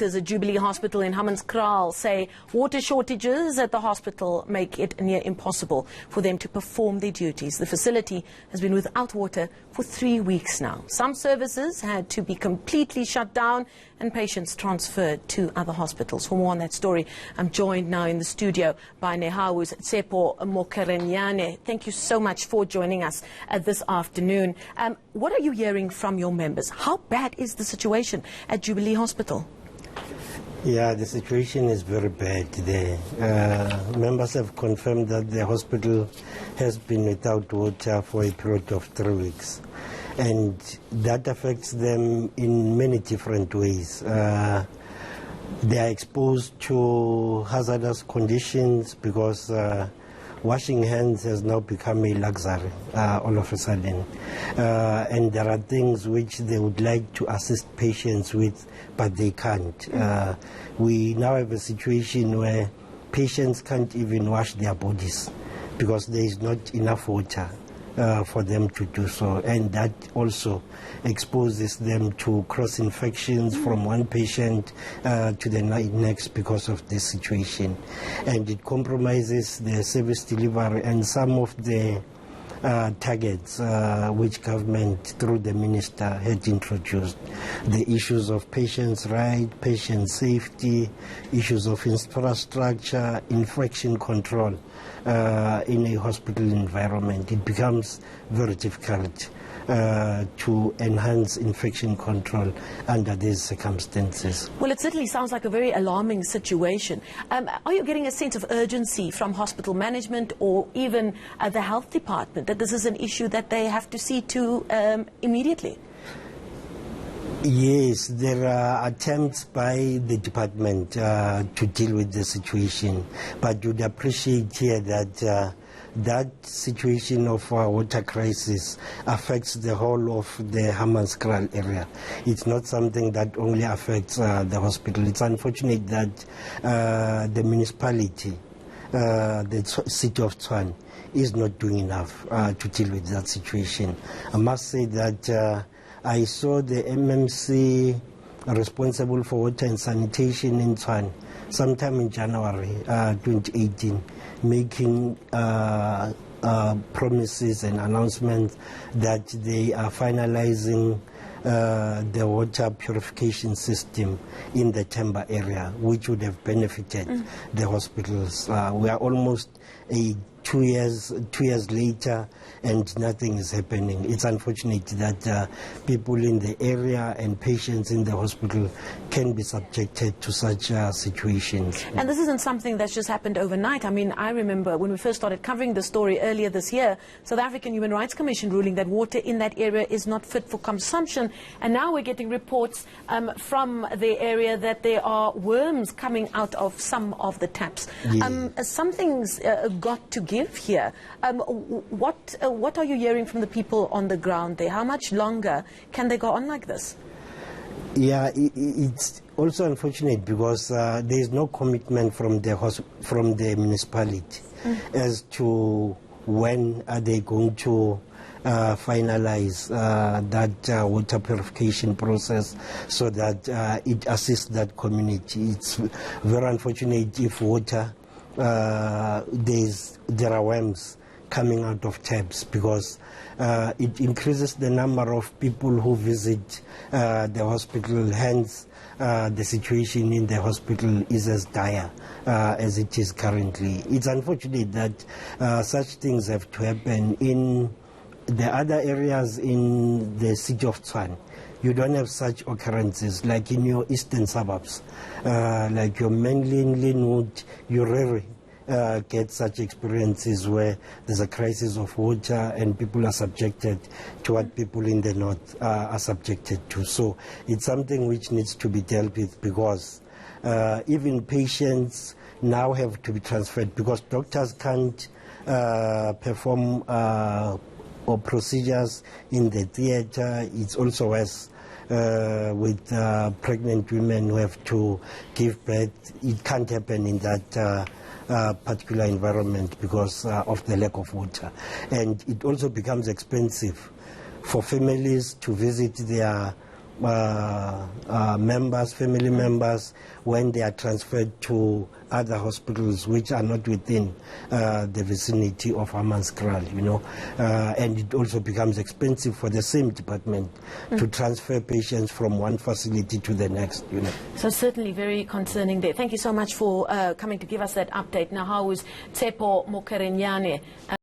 doctors at Jubilee Hospital in Hammanskraal say water shortages at the hospital make it near impossible for them to perform their duties. The facility has been without water for 3 weeks now. Some services had to be completely shut down and patients transferred to other hospitals. For more on that story, I'm joined now in the studio by Nehawu's Tsepo Mokerenyane. Thank you so much for joining us this afternoon. What are you hearing from your members? How bad is the situation at Jubilee Hospital? Yeah, the situation is very bad there. Members have confirmed that the hospital has been without water for a period of 3 weeks. And that affects them in many different ways. They are exposed to hazardous conditions because washing hands has now become a luxury all of a sudden. And there are things which they would like to assist patients with, but they can't. We now have a situation where patients can't even wash their bodies because there is not enough water for them to do so, and that also exposes them to cross infections from one patient to the next because of this situation, and it compromises the service delivery and some of the targets which government through the minister had introduced. The issues of patients' rights, patient safety, issues of infrastructure, infection control in a hospital environment. It becomes very difficult to enhance infection control under these circumstances. Well, it certainly sounds like a very alarming situation. Are you getting a sense of urgency from hospital management or even the health department that this is an issue that they have to see to immediately? Yes, there are attempts by the department to deal with the situation, but you'd appreciate here that that situation of water crisis affects the whole of the Hammanskraal area. It's not something that only affects the hospital. It's unfortunate that the municipality, the city of Tshwane, is not doing enough to deal with that situation. I must say that I saw the MMC responsible for water and sanitation in Tshwane sometime in January 2018, making promises and announcements that they are finalizing the water purification system in the Temba area, which would have benefited the hospitals. We are almost 2 years later and nothing is happening. It's unfortunate that people in the area and patients in the hospital can be subjected to such situations. And this isn't something that's just happened overnight. I mean, I remember when we first started covering the story earlier this year, South African Human Rights Commission ruling that water in that area is not fit for consumption. And now we're getting reports from the area that there are worms coming out of some of the taps. Yes. Something's got to give here. What are you hearing from the people on the ground there? How much longer can they go on like this? Yeah, it's also unfortunate because there is no commitment from the municipality as to when are they going to finalize that water purification process so that it assists that community. It's very unfortunate if water, there are worms coming out of taps because it increases the number of people who visit the hospital. Hence, the situation in the hospital is as dire as it is currently. It's unfortunate that such things have to happen in the other areas in the city of Tshwane. You don't have such occurrences like in your eastern suburbs, like your Manlin, Linwood, you rarely get such experiences where there's a crisis of water and people are subjected to what people in the north are subjected to. So it's something which needs to be dealt with because even patients now have to be transferred because doctors can't perform or procedures in the theater. It's also worse with pregnant women who have to give birth. It can't happen in that particular environment because of the lack of water. And it also becomes expensive for families to visit their members, family members, when they are transferred to other hospitals which are not within the vicinity of Hammanskraal, you know. And it also becomes expensive for the same department to transfer patients from one facility to the next, you know. So certainly very concerning there. Thank you so much for coming to give us that update. Now, how is Tsepo Mokerenyane?